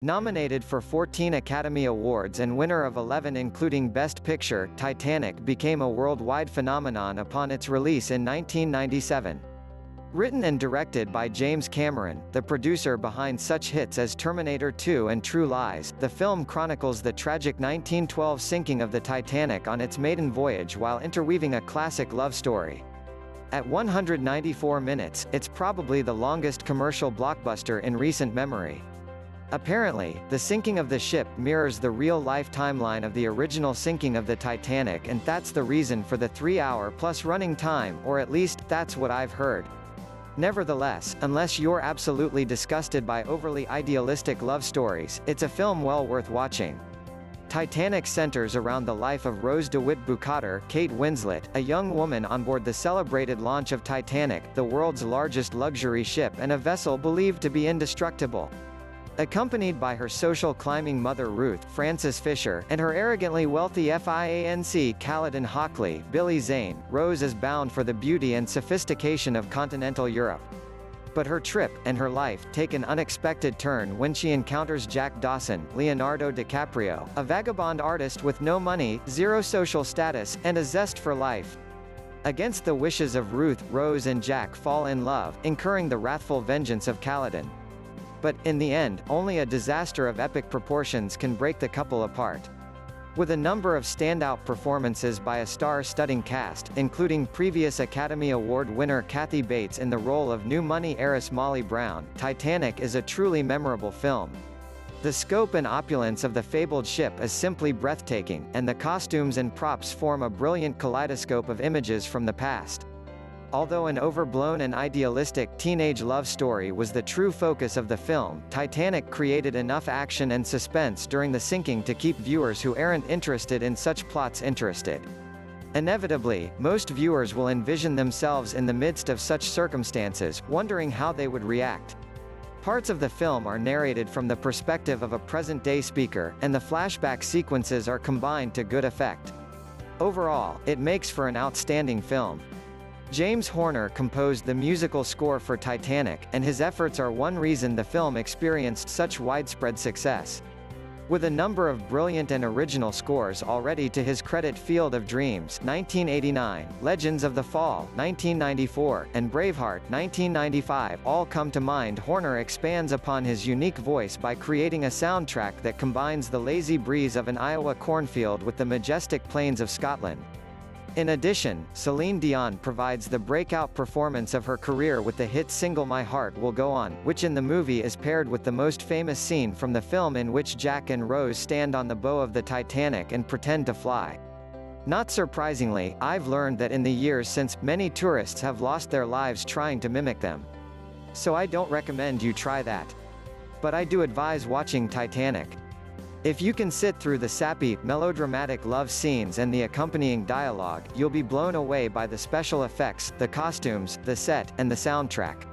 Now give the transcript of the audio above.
Nominated for 14 Academy Awards and winner of 11 including Best Picture, Titanic became a worldwide phenomenon upon its release in 1997. Written and directed by James Cameron, the producer behind such hits as Terminator 2 and True Lies, the film chronicles the tragic 1912 sinking of the Titanic on its maiden voyage while interweaving a classic love story. At 194 minutes, it's probably the longest commercial blockbuster in recent memory. Apparently, the sinking of the ship mirrors the real-life timeline of the original sinking of the Titanic, and that's the reason for the 3-hour-plus running time, or at least, that's what I've heard. Nevertheless, unless you're absolutely disgusted by overly idealistic love stories, it's a film well worth watching. Titanic centers around the life of Rose DeWitt Bukater, Kate Winslet, a young woman on board the celebrated launch of Titanic, the world's largest luxury ship and a vessel believed to be indestructible. Accompanied by her social climbing mother Ruth Frances Fisher, and her arrogantly wealthy fiancé Caledon Hockley Billy Zane, Rose is bound for the beauty and sophistication of continental Europe. But her trip, and her life, take an unexpected turn when she encounters Jack Dawson, Leonardo DiCaprio, a vagabond artist with no money, zero social status, and a zest for life. Against the wishes of Ruth, Rose and Jack fall in love, incurring the wrathful vengeance of Caledon. But, in the end, only a disaster of epic proportions can break the couple apart. With a number of standout performances by a star-studding cast, including previous Academy Award winner Kathy Bates in the role of new money heiress Molly Brown, Titanic is a truly memorable film. The scope and opulence of the fabled ship is simply breathtaking, and the costumes and props form a brilliant kaleidoscope of images from the past. Although an overblown and idealistic teenage love story was the true focus of the film, Titanic created enough action and suspense during the sinking to keep viewers who aren't interested in such plots interested. Inevitably, most viewers will envision themselves in the midst of such circumstances, wondering how they would react. Parts of the film are narrated from the perspective of a present-day speaker, and the flashback sequences are combined to good effect. Overall, it makes for an outstanding film. James Horner composed the musical score for Titanic, and his efforts are one reason the film experienced such widespread success. With a number of brilliant and original scores already to his credit, Field of Dreams (1989), Legends of the Fall (1994), and Braveheart (1995) all come to mind. Horner expands upon his unique voice by creating a soundtrack that combines the lazy breeze of an Iowa cornfield with the majestic plains of Scotland. In addition, Celine Dion provides the breakout performance of her career with the hit single My Heart Will Go On, which in the movie is paired with the most famous scene from the film in which Jack and Rose stand on the bow of the Titanic and pretend to fly. Not surprisingly, I've learned that in the years since, many tourists have lost their lives trying to mimic them. So I don't recommend you try that. But I do advise watching Titanic. If you can sit through the sappy, melodramatic love scenes and the accompanying dialogue, you'll be blown away by the special effects, the costumes, the set, and the soundtrack.